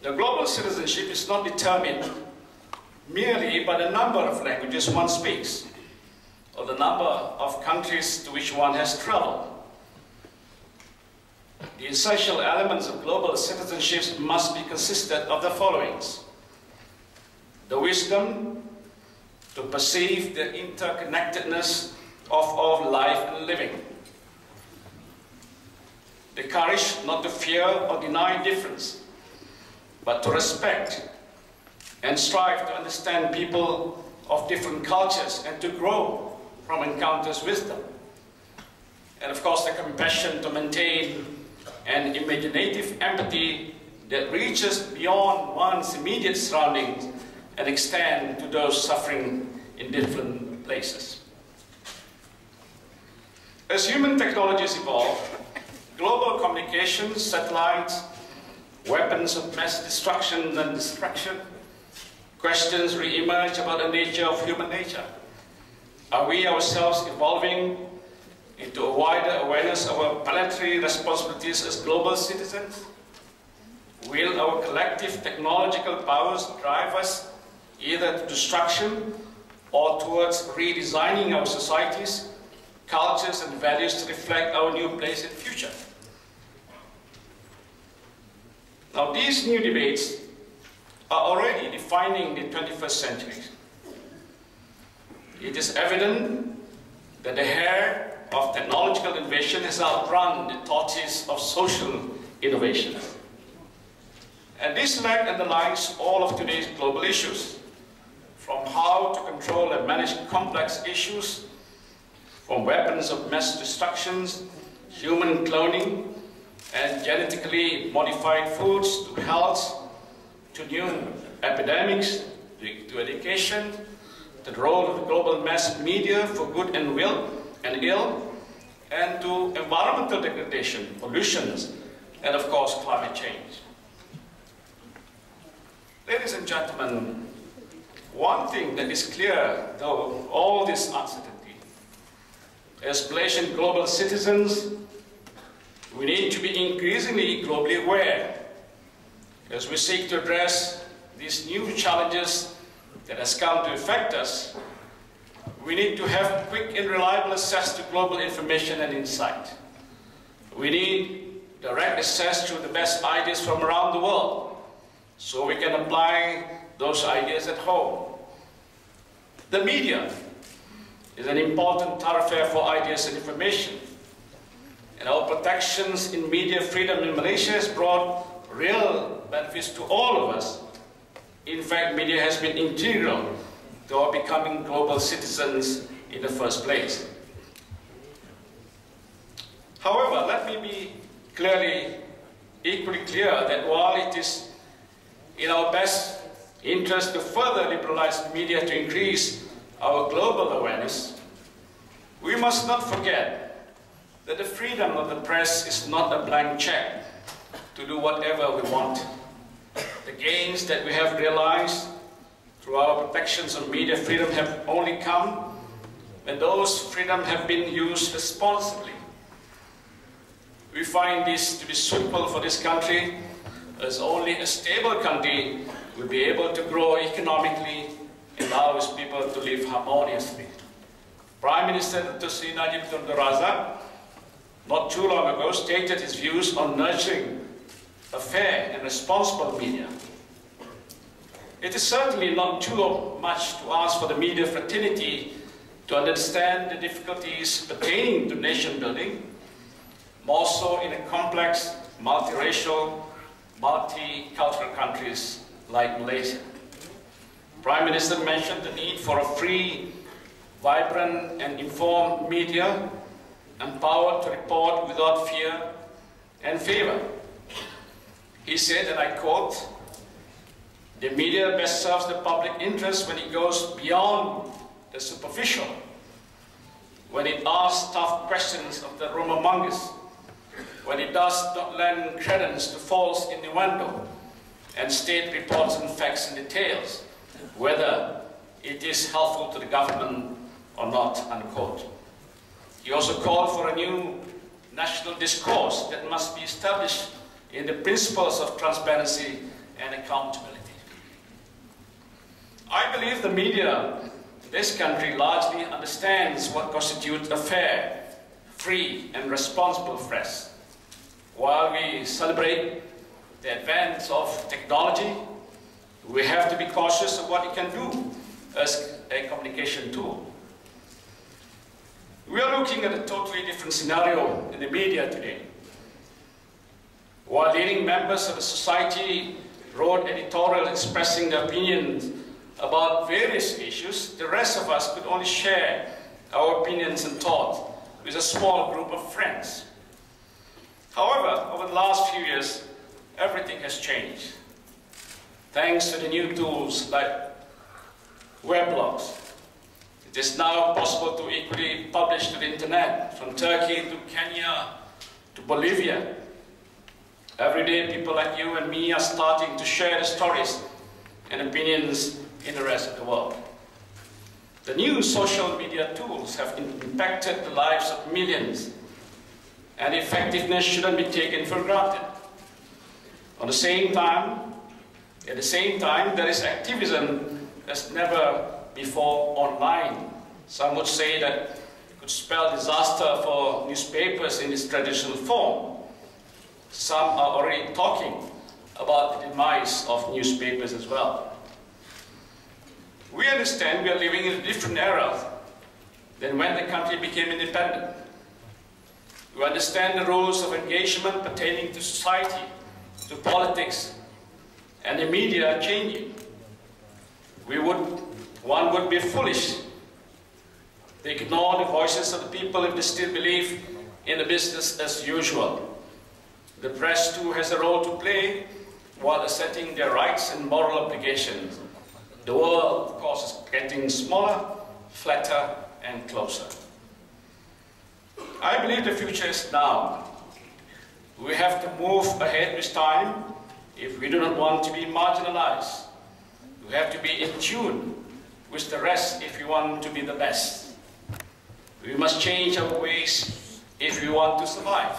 The global citizenship is not determined merely by the number of languages one speaks, or the number of countries to which one has traveled. The essential elements of global citizenship must be consistent of the followings: the wisdom to perceive the interconnectedness of all life and living, the courage not to fear or deny difference, but to respect and strive to understand people of different cultures and to grow from encounters with them. And of course, the compassion to maintain an imaginative empathy that reaches beyond one's immediate surroundings and extend to those suffering in different places. As human technologies evolve, global communications, satellites, weapons of mass destruction and distraction, questions re-emerge about the nature of human nature. Are we ourselves evolving into a wider awareness of our planetary responsibilities as global citizens? Will our collective technological powers drive us either to destruction or towards redesigning our societies, cultures, and values to reflect our new place and future? Now, these new debates are already defining the 21st century. It is evident that the hare of technological innovation has outrun the tortoise of social innovation. And this lag underlies all of today's global issues, from how to control and manage complex issues, from weapons of mass destruction, human cloning, and genetically modified foods, to health, to new epidemics, to education, to the role of the global mass media for good and ill, and to environmental degradation, pollutions, and of course climate change. Ladies and gentlemen, one thing that is clear, though all this uncertainty, as Malaysian global citizens, we need to be increasingly globally aware as we seek to address these new challenges that has come to affect us. We need to have quick and reliable access to global information and insight. We need direct access to the best ideas from around the world so we can apply those ideas at home. The media is an important thoroughfare for ideas and information. And our protections in media freedom in Malaysia has brought real benefits to all of us. In fact, media has been integral to our becoming global citizens in the first place. However, let me be equally clear that while it is in our best interest to further liberalize media to increase our global awareness, we must not forget that the freedom of the press is not a blank check to do whatever we want. The gains that we have realized through our protections of media freedom have only come when those freedoms have been used responsibly. We find this to be suitable for this country, as only a stable country will be able to grow economically and allow its people to live harmoniously. Prime Minister Dr. Sri Najib Tun Razak, not too long ago, stated his views on nurturing a fair and responsible media. It is certainly not too much to ask for the media fraternity to understand the difficulties pertaining to nation building, more so in a complex, multiracial, multicultural countries like Malaysia. Prime Minister mentioned the need for a free, vibrant and informed media, empowered to report without fear and favor. He said, and I quote, "The media best serves the public interest when it goes beyond the superficial, when it asks tough questions of the rumor-mongers, when it does not lend credence to false innuendo and state reports and facts and details, whether it is helpful to the government or not," unquote. He also called for a new national discourse that must be established in the principles of transparency and accountability. I believe the media in this country largely understands what constitutes a fair, free and responsible press. While we celebrate the advance of technology, we have to be cautious of what it can do as a communication tool. We are looking at a totally different scenario in the media today. While leading members of the society wrote editorials expressing their opinions about various issues, the rest of us could only share our opinions and thoughts with a small group of friends. However, over the last few years, everything has changed. Thanks to the new tools like weblogs, it is now possible to equally publish to the internet, from Turkey to Kenya to Bolivia. Every day, people like you and me are starting to share the stories and opinions in the rest of the world. The new social media tools have impacted the lives of millions, and effectiveness shouldn't be taken for granted. At the same time, there is activism as never before online. Some would say that it could spell disaster for newspapers in its traditional form. Some are already talking about the demise of newspapers as well. We understand we are living in a different era than when the country became independent. We understand the rules of engagement pertaining to society, to politics, and the media are changing. One would be foolish to ignore the voices of the people if they still believe in the business as usual. The press too has a role to play while asserting their rights and moral obligations. The world, of course, is getting smaller, flatter, and closer. I believe the future is now. We have to move ahead with time if we do not want to be marginalized. We have to be in tune with the rest if we want to be the best. We must change our ways if we want to survive.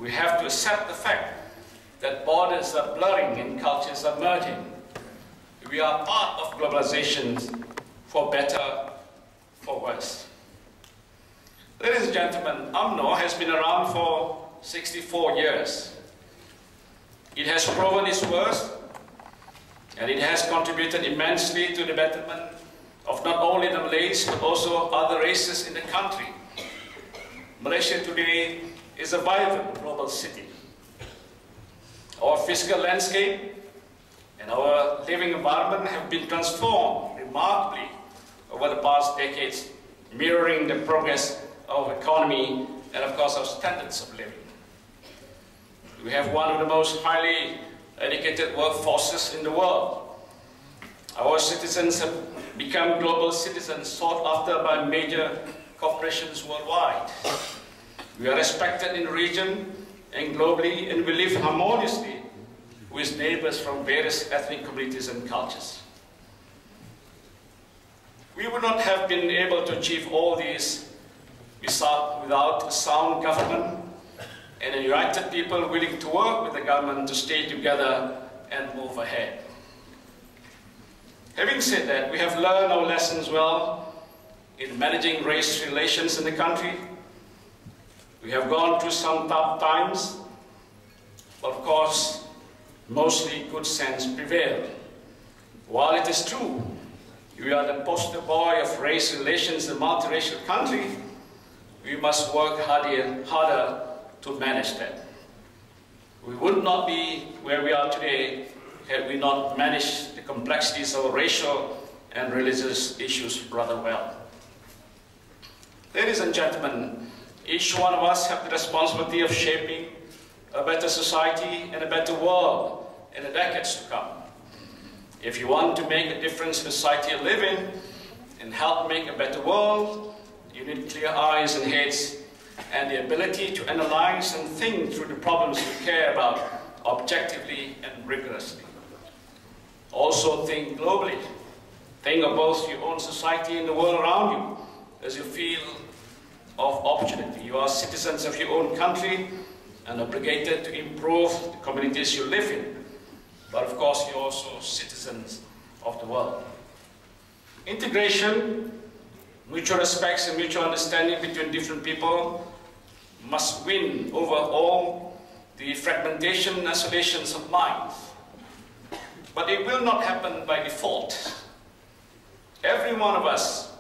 We have to accept the fact that borders are blurring and cultures are merging. We are part of globalization, for better, for worse. Ladies and gentlemen, UMNO has been around for 64 years. It has proven its worth, and it has contributed immensely to the betterment of not only the Malays, but also other races in the country. Malaysia today is a vibrant global city. Our physical landscape and our living environment have been transformed remarkably over the past decades, mirroring the progress of our economy and, of course, our standards of living. We have one of the most highly educated workforces in the world. Our citizens have become global citizens sought after by major corporations worldwide. We are respected in the region and globally, and we live harmoniously with neighbors from various ethnic communities and cultures. We would not have been able to achieve all these without a sound government and a united people willing to work with the government to stay together and move ahead. Having said that, we have learned our lessons well in managing race relations in the country. We have gone through some tough times, but of course, mostly good sense prevailed. While it is true, we are the poster boy of race relations in a multiracial country, we must work harder to manage that. We would not be where we are today had we not managed the complexities of racial and religious issues rather well. Ladies and gentlemen, each one of us have the responsibility of shaping a better society and a better world in the decades to come. If you want to make a difference in the society you live in and help make a better world, you need clear eyes and heads and the ability to analyze and think through the problems you care about objectively and rigorously. Also think globally. Think of both your own society and the world around you as you feel of opportunity. You are citizens of your own country and obligated to improve the communities you live in. but of course you're also citizens of the world. Integration, mutual respect and mutual understanding between different people must win over all the fragmentation and isolations of minds. But it will not happen by default. Every one of us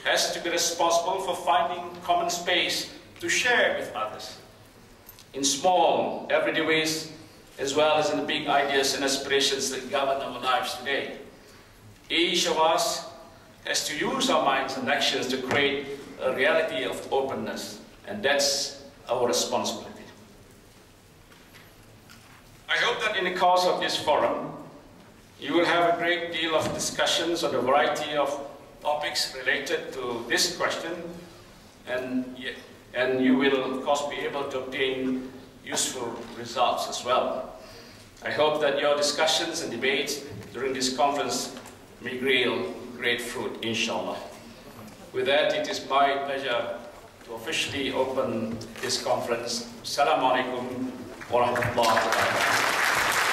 has to be responsible for finding common space to share with others, in small, everyday ways, as well as in the big ideas and aspirations that govern our lives today. Each of us has to use our minds and actions to create a reality of openness, and that's our responsibility. I hope that in the course of this forum, you will have a great deal of discussions on a variety of topics related to this question, and you will, of course, be able to obtain useful results as well. I hope that your discussions and debates during this conference may yield great fruit, inshallah. With that, it is my pleasure to officially open this conference. Assalamu alaikum wa rahmatullahi wa barakatuh.